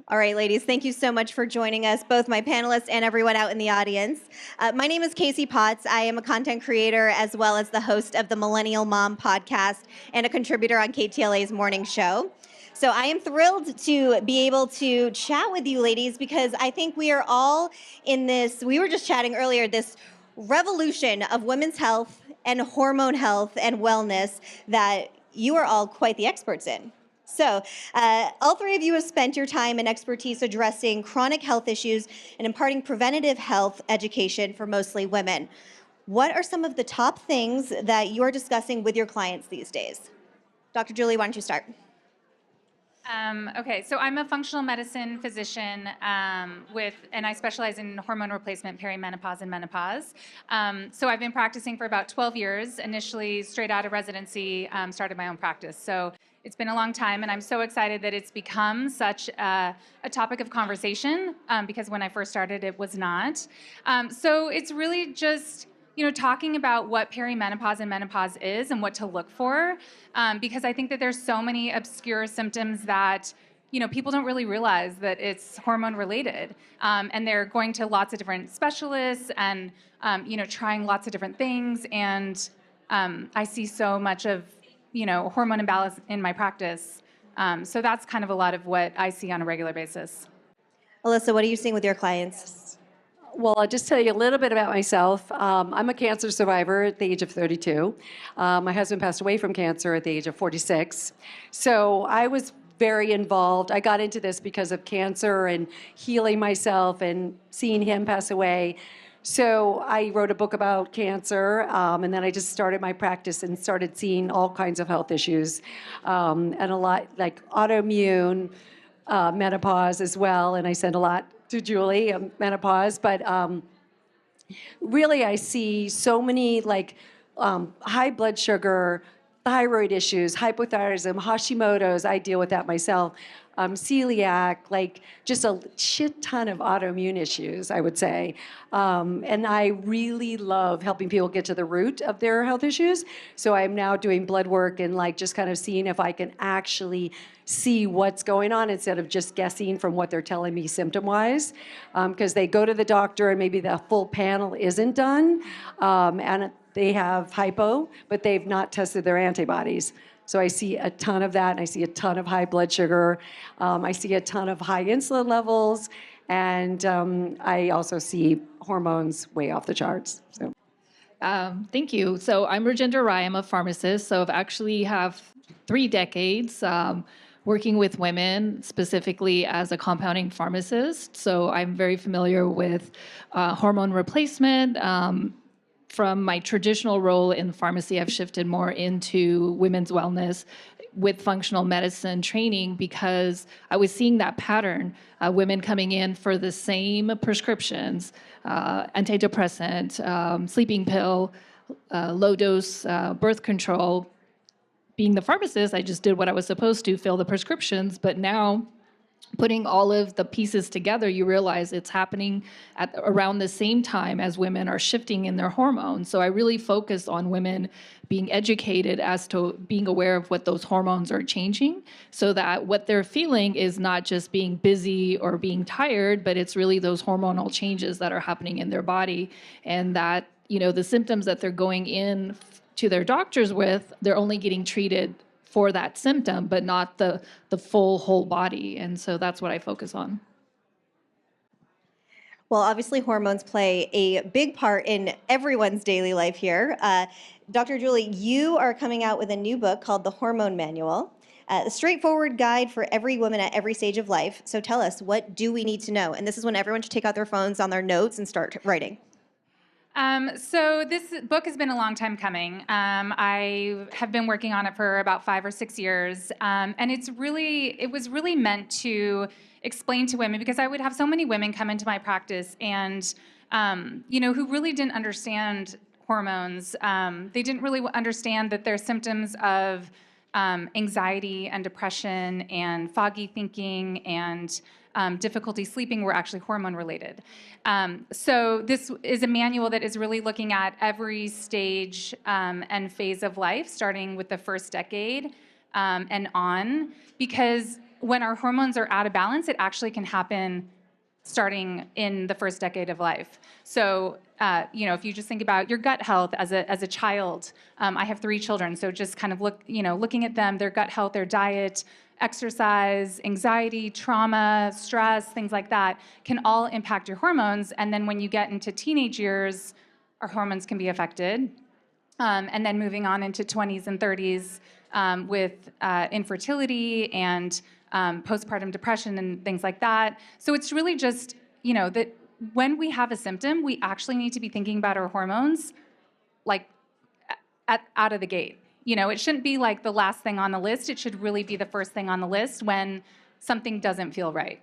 All right, ladies, thank you so much for joining us, both my panelists and everyone out in the audience. My name is Kasey Potts. I am a content creator as well as the host of the Millennial Mom podcast and a contributor on KTLA's morning show. So I am thrilled to be able to chat with you ladies because I think we are all in this, we were just chatting earlier, this revolution of women's health and hormone health and wellness that you are all quite the experts in. So, all three of you have spent your time and expertise addressing chronic health issues and imparting preventative health education for mostly women. What are some of the top things that you are discussing with your clients these days? Dr. Julie, why don't you start? Okay, so I'm a functional medicine physician and I specialize in hormone replacement, perimenopause, and menopause. So I've been practicing for about 12 years, initially straight out of residency, started my own practice. So it's been a long time, and I'm so excited that it's become such a topic of conversation because when I first started, it was not. So it's really just talking about what perimenopause and menopause is and what to look for, because I think that there's so many obscure symptoms that people don't really realize that it's hormone related, and they're going to lots of different specialists and trying lots of different things, and I see so much of hormone imbalance in my practice. So that's kind of a lot of what I see on a regular basis. Elissa, what are you seeing with your clients? Well, I'll just tell you a little bit about myself. I'm a cancer survivor at the age of 32. My husband passed away from cancer at the age of 46. So I was very involved. I got into this because of cancer and healing myself and seeing him pass away. So I wrote a book about cancer, and then I just started my practice and started seeing all kinds of health issues, and a lot like autoimmune, menopause as well, and I send a lot to Julie, menopause, but really I see so many high blood sugar, thyroid issues, hypothyroidism, Hashimoto's, I deal with that myself, celiac, just a shit ton of autoimmune issues, I would say. And I really love helping people get to the root of their health issues. So I'm now doing blood work and just kind of seeing if I can actually see what's going on instead of just guessing from what they're telling me symptom-wise. Because they go to the doctor and maybe the full panel isn't done, and they have hypo, but they've not tested their antibodies. So I see a ton of that, and I see a ton of high blood sugar. I see a ton of high insulin levels, and I also see hormones way off the charts. So. Thank you. So I'm Rajinder Rai. I'm a pharmacist. So I've actually have 3 decades working with women, specifically as a compounding pharmacist. So I'm very familiar with hormone replacement. From my traditional role in pharmacy, I've shifted more into women's wellness with functional medicine training because I was seeing that pattern, women coming in for the same prescriptions, antidepressant, sleeping pill, low dose birth control. Being the pharmacist, I just did what I was supposed to, fill the prescriptions, but now putting all of the pieces together, you realize it's happening at around the same time as women are shifting in their hormones. So I really focus on women being educated as to being aware of what those hormones are changing so that what they're feeling is not just being busy or being tired, but it's really those hormonal changes that are happening in their body, and that, the symptoms that they're going in to their doctors with, they're only getting treated for that symptom, but not the full whole body. And so that's what I focus on. Well, obviously hormones play a big part in everyone's daily life here. Dr. Julie, you are coming out with a new book called The Hormone Manual, a straightforward guide for every woman at every stage of life. So tell us, what do we need to know? And this is when everyone should take out their phones on their notes and start writing. So this book has been a long time coming. I have been working on it for about 5 or 6 years, and it was really meant to explain to women, because I would have so many women come into my practice and who really didn't understand hormones. They didn't really understand that their symptoms of anxiety and depression and foggy thinking and difficulty sleeping were actually hormone related. So this is a manual that is really looking at every stage and phase of life, starting with the first decade and on, because when our hormones are out of balance, it actually can happen starting in the first decade of life. So, if you just think about your gut health as a child, I have 3 children, so just kind of looking at them, their gut health, their diet, exercise, anxiety, trauma, stress, things like that can all impact your hormones. And then when you get into teenage years, our hormones can be affected. And then moving on into 20s and 30s with infertility and postpartum depression and things like that. So it's really just, that when we have a symptom, we actually need to be thinking about our hormones like out of the gate. It shouldn't be like the last thing on the list. It should really be the first thing on the list when something doesn't feel right.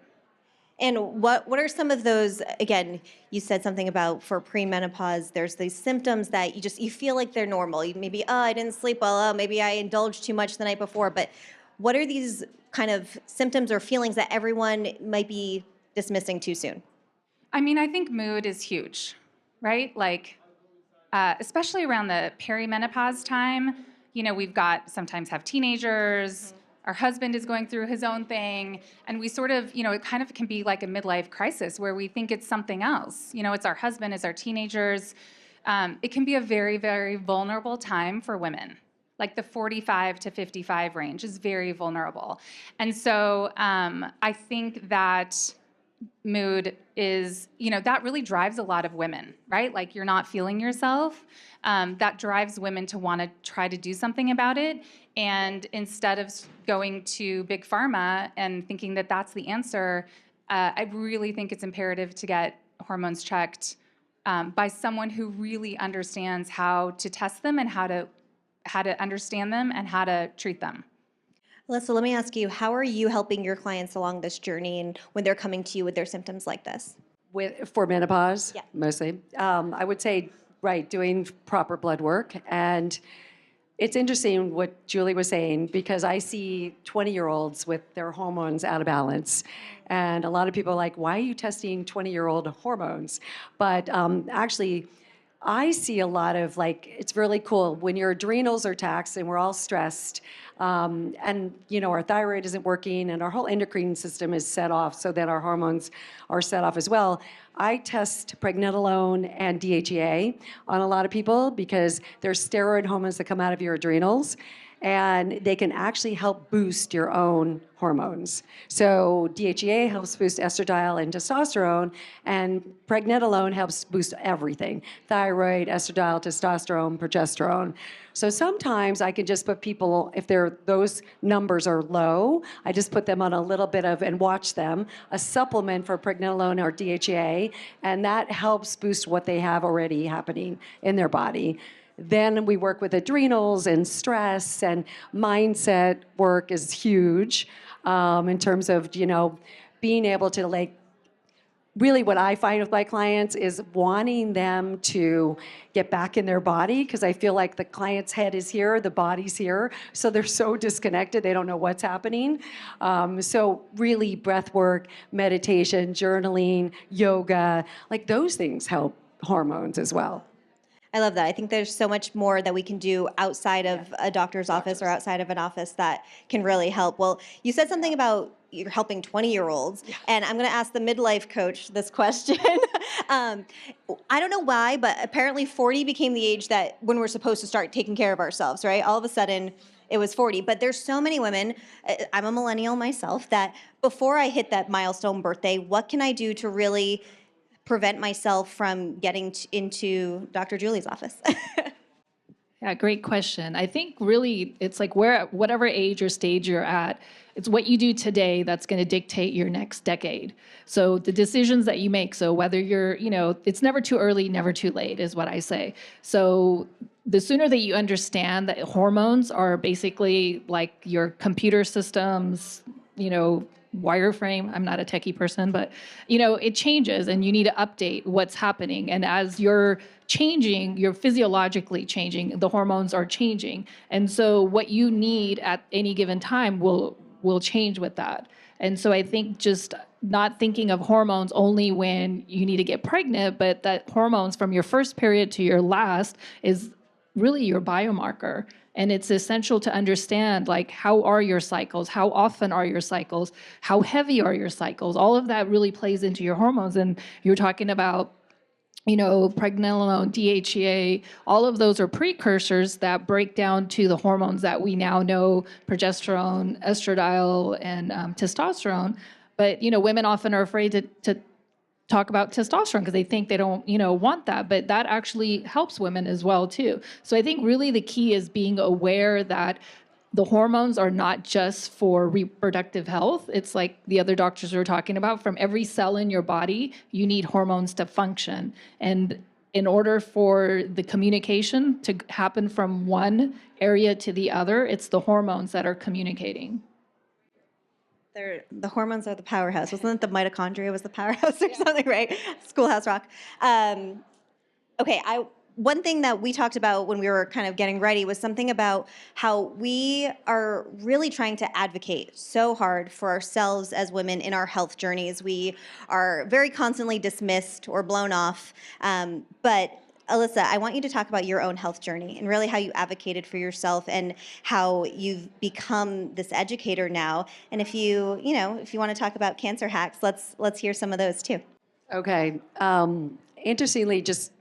And what are some of those, again, you said something about for premenopause, there's these symptoms that you feel like they're normal. Maybe, I didn't sleep well, maybe I indulged too much the night before, but what are these kind of symptoms or feelings that everyone might be dismissing too soon? I mean, I think mood is huge, right? Like, especially around the perimenopause time, we've got sometimes have teenagers, our husband is going through his own thing, and we sort of, it kind of can be like a midlife crisis where we think it's something else. It's our husband, it's our teenagers. It can be a very, very vulnerable time for women. Like the 45 to 55 range is very vulnerable. And so I think that mood is, that really drives a lot of women, right? Like you're not feeling yourself. That drives women to want to try to do something about it. And instead of going to big pharma and thinking that that's the answer, I really think it's imperative to get hormones checked by someone who really understands how to test them and how to understand them and how to treat them. Elissa, let me ask you, how are you helping your clients along this journey and when they're coming to you with their symptoms like this? For menopause, Yeah. mostly. I would say, doing proper blood work. And it's interesting what Julie was saying, because I see 20-year-olds with their hormones out of balance. And a lot of people are like, why are you testing 20-year-old hormones? But actually, I see a lot of it's really cool when your adrenals are taxed and we're all stressed, and our thyroid isn't working and our whole endocrine system is set off, so that our hormones are set off as well. I test pregnenolone and DHEA on a lot of people because there's steroid hormones that come out of your adrenals, and they can actually help boost your own hormones. So DHEA helps boost estradiol and testosterone, and pregnenolone helps boost everything: thyroid, estradiol, testosterone, progesterone. So sometimes I can just put people, if those numbers are low, I just put them on a little bit of, and watch them, a supplement for pregnenolone or DHEA, and that helps boost what they have already happening in their body. Then we work with adrenals and stress, and mindset work is huge in terms of, being able to really what I find with my clients is wanting them to get back in their body, because I feel like the client's head is here, the body's here, so they're so disconnected, they don't know what's happening. So really breath work, meditation, journaling, yoga, those things help hormones as well. I love that. I think there's so much more that we can do outside of a doctor's office or outside of an office that can really help. Well, you said something about you're helping 20-year-olds, and I'm going to ask the midlife coach this question. I don't know why, but apparently 40 became the age that when we're supposed to start taking care of ourselves, right? All of a sudden, it was 40. But there's so many women, I'm a millennial myself, that before I hit that milestone birthday, what can I do to really prevent myself from getting into Dr. Julie's office? Yeah, great question. I think really it's whatever age or stage you're at, it's what you do today that's going to dictate your next decade. So the decisions that you make, so whether you're, it's never too early, never too late is what I say. So the sooner that you understand that hormones are basically like your computer systems, wireframe. I'm not a techie person, but it changes and you need to update what's happening. And as you're changing, you're physiologically changing, the hormones are changing. And so what you need at any given time will change with that. And so I think just not thinking of hormones only when you need to get pregnant, but that hormones from your first period to your last is really your biomarker. And it's essential to understand, like, how are your cycles? How often are your cycles? How heavy are your cycles? All of that really plays into your hormones. And you're talking about, pregnenolone, DHEA, all of those are precursors that break down to the hormones that we now know, progesterone, estradiol, and testosterone. But, women often are afraid to talk about testosterone because they think they don't, want that, but that actually helps women as well too. So I think really the key is being aware that the hormones are not just for reproductive health. It's like the other doctors were talking about, from every cell in your body, you need hormones to function. And in order for the communication to happen from one area to the other, it's the hormones that are communicating. The hormones are the powerhouse. Wasn't it the mitochondria was the powerhouse or something, right? Schoolhouse Rock. Okay, one thing that we talked about when we were kind of getting ready was something about how we are really trying to advocate so hard for ourselves as women in our health journeys. We are very constantly dismissed or blown off. But Elissa, I want you to talk about your own health journey and really how you advocated for yourself and how you've become this educator now. And if you want to talk about cancer hacks, let's hear some of those too. Okay. Interestingly, just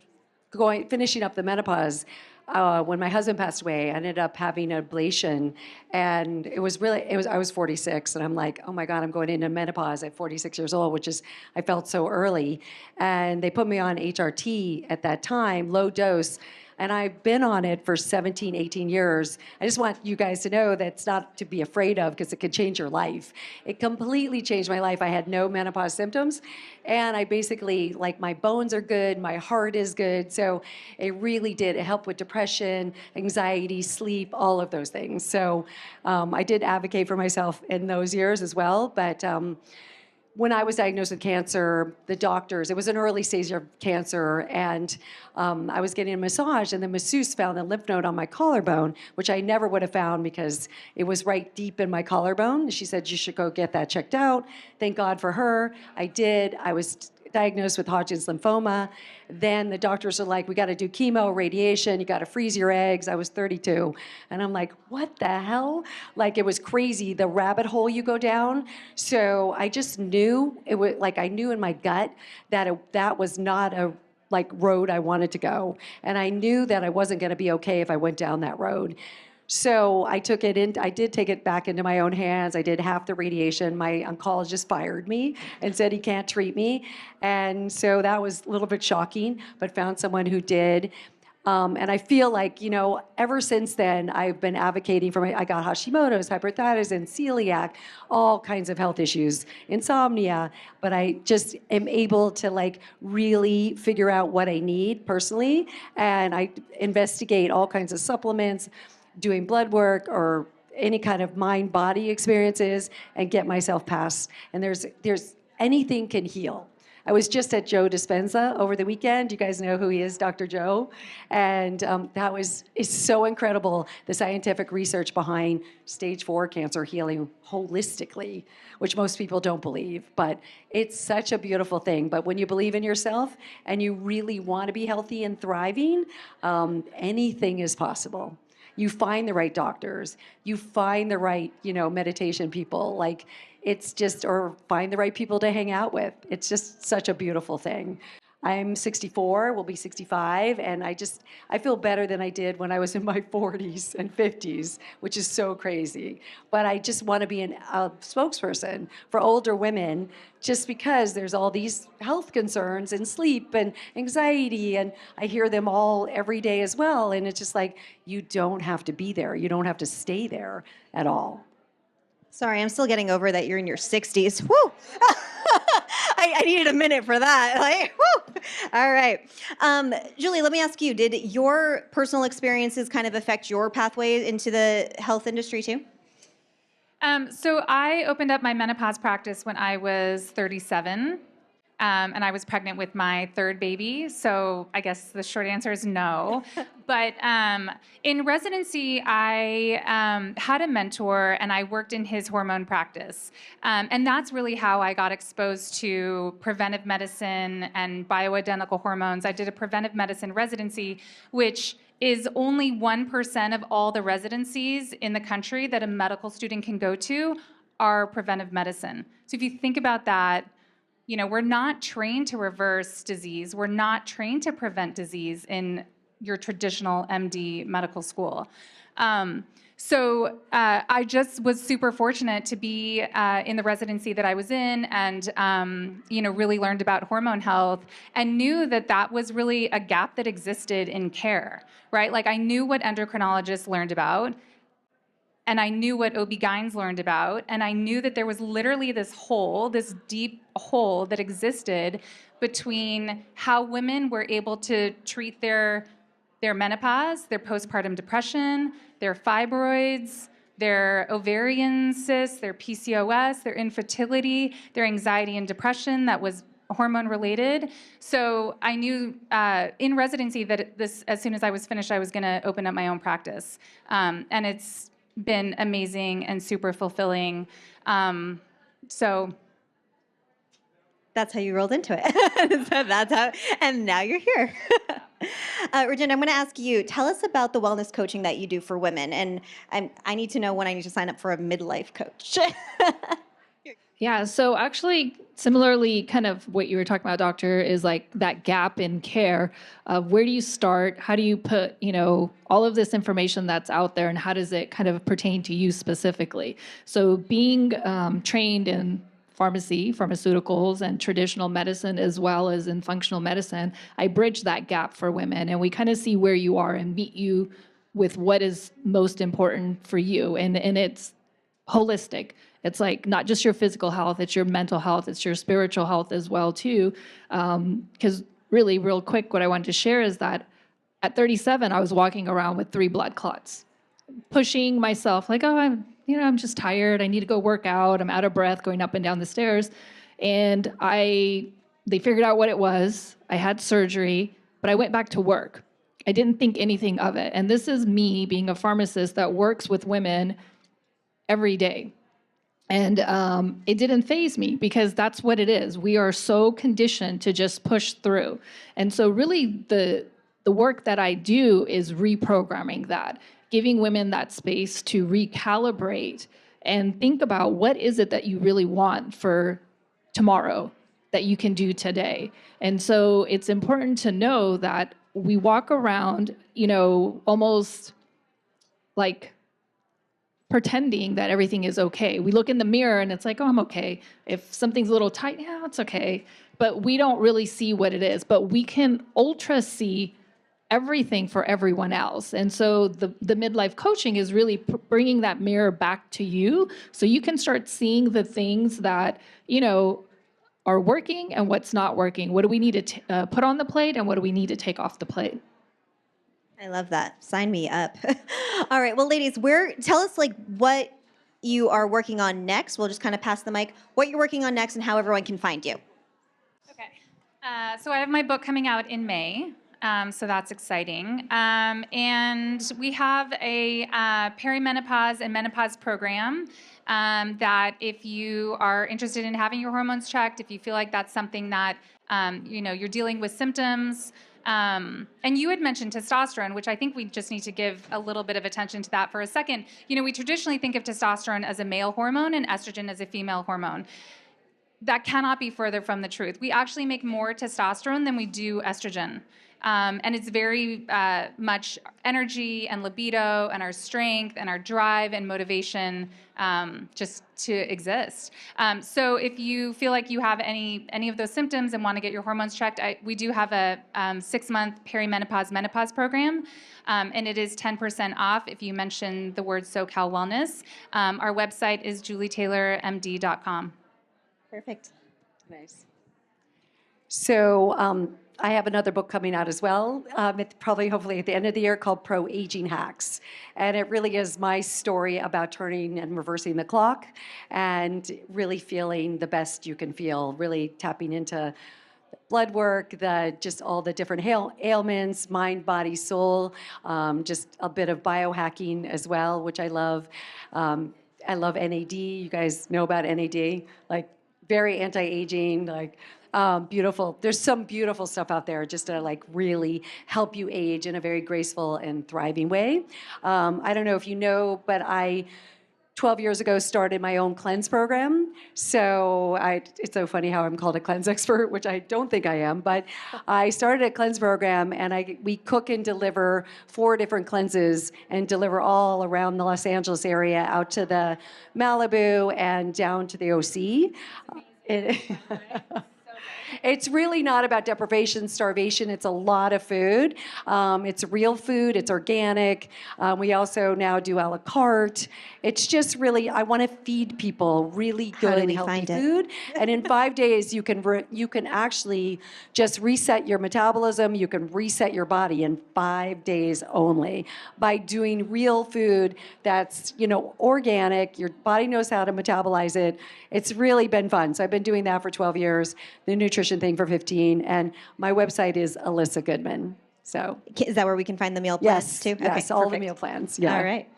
finishing up the menopause, when my husband passed away, I ended up having an ablation, and I was 46, and I'm like, oh my God, I'm going into menopause at 46 years old, I felt so early. And they put me on HRT at that time, low dose, and I've been on it for 17, 18 years. I just want you guys to know that's not to be afraid of, because it could change your life. It completely changed my life. I had no menopause symptoms, and I basically, like, my bones are good, my heart is good. So it really did. It helped with depression, anxiety, sleep, all of those things. So I did advocate for myself in those years as well. But when I was diagnosed with cancer, the doctors, it was an early stage of cancer, and I was getting a massage, and the masseuse found a lymph node on my collarbone, which I never would have found because it was right deep in my collarbone. She said, you should go get that checked out. Thank God for her. I did. I was diagnosed with Hodgkin's lymphoma. Then the doctors are like, we got to do chemo, radiation, you got to freeze your eggs. I was 32. And I'm like, what the hell? Like, it was crazy, the rabbit hole you go down. So I just knew, I knew in my gut that that was not a road I wanted to go. And I knew that I wasn't going to be okay if I went down that road. So I did take it back into my own hands. I did half the radiation. My oncologist fired me and said he can't treat me. And so that was a little bit shocking, but found someone who did. And I feel like, ever since then, I've been advocating for I got Hashimoto's, hyperthyroidism, celiac, all kinds of health issues, insomnia. But I just am able to really figure out what I need personally. And I investigate all kinds of supplements, doing blood work or any kind of mind-body experiences, and get myself past. And there's anything can heal. I was just at Joe Dispenza over the weekend. You guys know who he is, Dr. Joe. And it's so incredible, the scientific research behind stage 4 cancer healing holistically, which most people don't believe. But it's such a beautiful thing. But when you believe in yourself and you really want to be healthy and thriving, anything is possible. You find the right doctors, you find the right, meditation people, or find the right people to hang out with. It's just such a beautiful thing. I'm 64, will be 65, and I feel better than I did when I was in my 40s and 50s, which is so crazy. But I just want to be a spokesperson for older women, just because there's all these health concerns and sleep and anxiety, and I hear them all every day as well. And it's just like, you don't have to be there. You don't have to stay there at all. Sorry, I'm still getting over that you're in your 60s. Woo! I needed a minute for that. Woo! All right. Julie, let me ask you, did your personal experiences kind of affect your pathway into the health industry too? So I opened up my menopause practice when I was 37. and I was pregnant with my third baby. So I guess the short answer is no. But in residency, I had a mentor, and I worked in his hormone practice. And that's really how I got exposed to preventive medicine and bioidentical hormones. I did a preventive medicine residency, which is only 1% of all the residencies in the country that a medical student can go to are preventive medicine. So if you think about that, we're not trained to reverse disease. We're not trained to prevent disease in your traditional MD medical school. So I just was super fortunate to be in the residency that I was in, and really learned about hormone health and knew that that was really a gap that existed in care, right? Like I knew what endocrinologists learned about, and I knew what OB-GYNs learned about, and I knew that there was literally this hole, this deep hole that existed between how women were able to treat their menopause, their postpartum depression, their fibroids, their ovarian cysts, their PCOS, their infertility, their anxiety and depression that was hormone related. So I knew in residency that as soon as I was finished, I was going to open up my own practice. And it's been amazing and super fulfilling. So That's how you rolled into it. So that's how, and now you're here. Regina, I'm going to ask you, tell us about the wellness coaching that you do for women. And I need to know when I need to sign up for a midlife coach. Yeah, so actually, similarly, kind of what you were talking about, doctor, is like that gap in care. Where do you start? How do you put, all of this information that's out there, and how does it kind of pertain to you specifically? So being trained in pharmacy, pharmaceuticals, and traditional medicine, as well as in functional medicine, I bridge that gap for women, and we kind of see where you are and meet you with what is most important for you. And it's holistic. It's like not just your physical health, it's your mental health, it's your spiritual health as well too. Because really, real quick, what I wanted to share is that at 37, I was walking around with 3 blood clots, pushing myself like, oh, I'm just tired. I need to go work out. I'm out of breath going up and down the stairs. And they figured out what it was. I had surgery, but I went back to work. I didn't think anything of it. And this is me being a pharmacist that works with women every day. And it didn't faze me because that's what it is. We are so conditioned to just push through. And so really the work that I do is reprogramming that, giving women that space to recalibrate and think about what is it that you really want for tomorrow that you can do today. And so it's important to know that we walk around, almost like pretending that everything is okay. We look in the mirror and it's like, oh, I'm okay. If something's a little tight, yeah, it's okay. But we don't really see what it is. But we can ultra see everything for everyone else. And so the midlife coaching is really bringing that mirror back to you so you can start seeing the things that, are working and what's not working. What do we need to put on the plate and what do we need to take off the plate? I love that. Sign me up. All right. Well, ladies, tell us what you are working on next. We'll just kind of pass the mic. What you're working on next and how everyone can find you. Okay. So I have my book coming out in May. So that's exciting. And we have a perimenopause and menopause program that if you are interested in having your hormones checked, if you feel like that's something that, you're dealing with symptoms, and you had mentioned testosterone, which I think we just need to give a little bit of attention to that for a second. We traditionally think of testosterone as a male hormone and estrogen as a female hormone. That cannot be further from the truth. We actually make more testosterone than we do estrogen. And it's very much energy and libido and our strength and our drive and motivation just to exist. So if you feel like you have any of those symptoms and want to get your hormones checked, we do have a 6-month menopause program. And it is 10% off if you mention the word SoCal Wellness. Our website is julietaylormd.com. Perfect. Nice. So I have another book coming out as well, hopefully at the end of the year, called Pro Aging Hacks. And it really is my story about turning and reversing the clock and really feeling the best you can feel, really tapping into blood work, just all the different ailments, mind, body, soul, just a bit of biohacking as well, which I love. I love NAD. You guys know about NAD, like very anti-aging, like beautiful. There's some beautiful stuff out there just to like really help you age in a very graceful and thriving way. I don't know if you know, but I 12 years ago started my own cleanse program. So it's so funny how I'm called a cleanse expert, which I don't think I am, but I started a cleanse program and we cook and deliver 4 different cleanses and deliver all around the Los Angeles area out to the Malibu and down to the OC. It's really not about deprivation, starvation. It's a lot of food. It's real food. It's organic. We also now do a la carte. It's just really, I want to feed people really good and healthy food. And in 5 days, you can actually just reset your metabolism. You can reset your body in 5 days only by doing real food that's, organic. Your body knows how to metabolize it. It's really been fun. So I've been doing that for 12 years, the nutrition thing for 15, and my website is Elissa Goodman. So Is that where we can find the meal plans too? Yes, Okay, all the perfect. meal plans. Yeah. All right.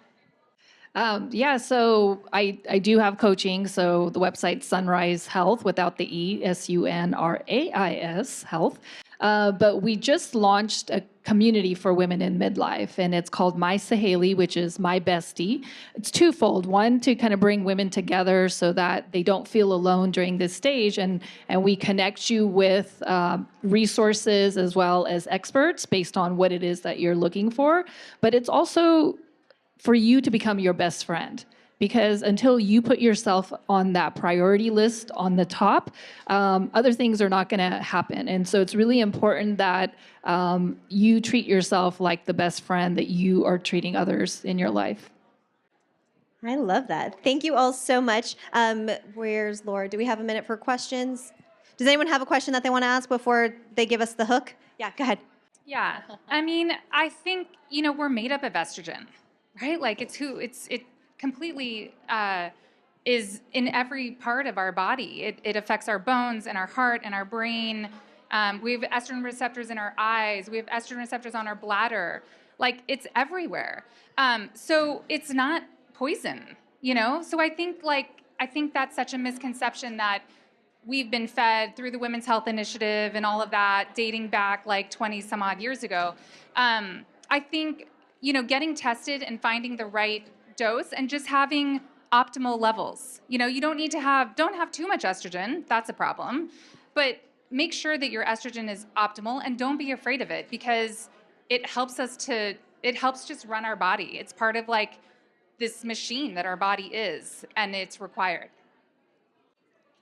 So I do have coaching. So the website Sunrise Health without the E, SUNRAIS Health. But we just launched a community for women in midlife, and it's called My Saheli, which is my bestie. It's twofold. One, to kind of bring women together so that they don't feel alone during this stage, and we connect you with resources as well as experts based on what it is that you're looking for. But it's also for you to become your best friend. Because until you put yourself on that priority list on the top, other things are not going to happen. And so it's really important that you treat yourself like the best friend that you are treating others in your life. I love that. Thank you all so much. Where's Laura? Do we have a minute for questions? Does anyone have a question that they want to ask before they give us the hook? Yeah, go ahead. Yeah. I mean, I think, we're made up of estrogen, right? Like it completely is in every part of our body. It affects our bones and our heart and our brain. We have estrogen receptors in our eyes. We have estrogen receptors on our bladder. Like it's everywhere. So it's not poison, So I think that's such a misconception that we've been fed through the Women's Health Initiative and all of that, dating back like 20 some odd years ago. I think, getting tested and finding the right dose and just having optimal levels. You don't have too much estrogen. That's a problem. But make sure that your estrogen is optimal and don't be afraid of it because it helps just run our body. It's part of like this machine that our body is, and it's required.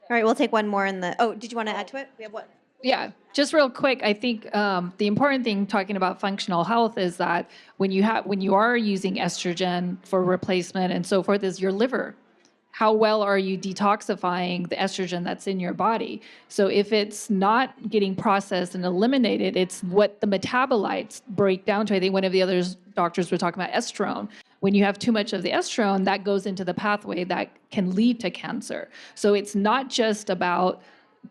All right, we'll take one more did you want to add to it? We have what? Yeah, just real quick, I think the important thing talking about functional health is that when you are using estrogen for replacement and so forth is your liver. How well are you detoxifying the estrogen that's in your body? So if it's not getting processed and eliminated, it's what the metabolites break down to. I think one of the other doctors were talking about estrone. When you have too much of the estrone, that goes into the pathway that can lead to cancer. So it's not just about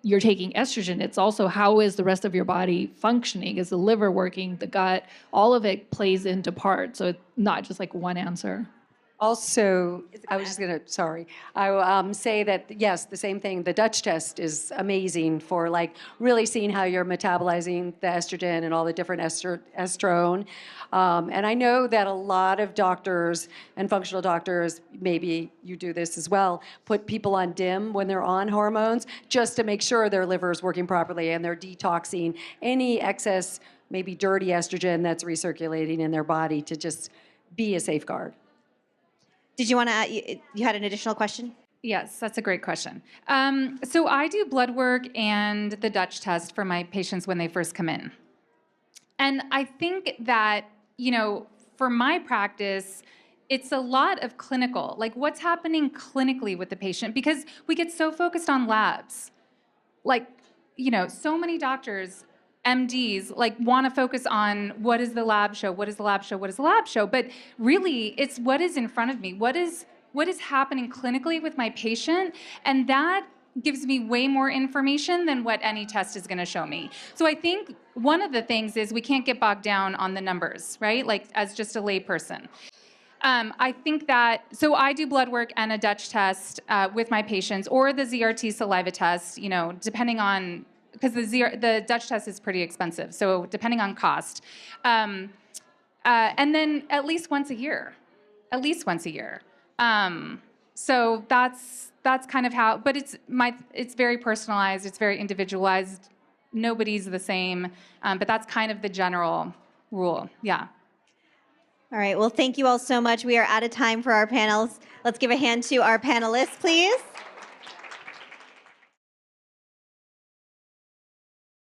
you're taking estrogen, it's also how is the rest of your body functioning? Is the liver working, the gut? All of it plays into part. So it's not just like one answer. Also, I was just going to, I will say that, yes, the same thing. The Dutch test is amazing for like really seeing how you're metabolizing the estrogen and all the different estrone. And I know that a lot of doctors and functional doctors, maybe you do this as well, put people on DIM when they're on hormones just to make sure their liver is working properly and they're detoxing any excess, maybe dirty estrogen that's recirculating in their body to just be a safeguard. Did you want to add, you had an additional question? Yes, that's a great question. So I do blood work and the Dutch test for my patients when they first come in. And I think that, for my practice, it's a lot of clinical, like what's happening clinically with the patient, because we get so focused on labs. Like so many doctors, MDs, like want to focus on what does the lab show, what does the lab show, what does the lab show? But really, it's what is in front of me. What is happening clinically with my patient? And that gives me way more information than what any test is going to show me. So I think one of the things is we can't get bogged down on the numbers, right? Like as just a layperson. I think that, so I do blood work and a Dutch test with my patients, or the ZRT saliva test, depending on, because the Dutch test is pretty expensive, so depending on cost. And then at least once a year. So that's kind of how, but it's very personalized, it's very individualized. Nobody's the same, but that's kind of the general rule, yeah. All right, well, thank you all so much. We are out of time for our panels. Let's give a hand to our panelists, please.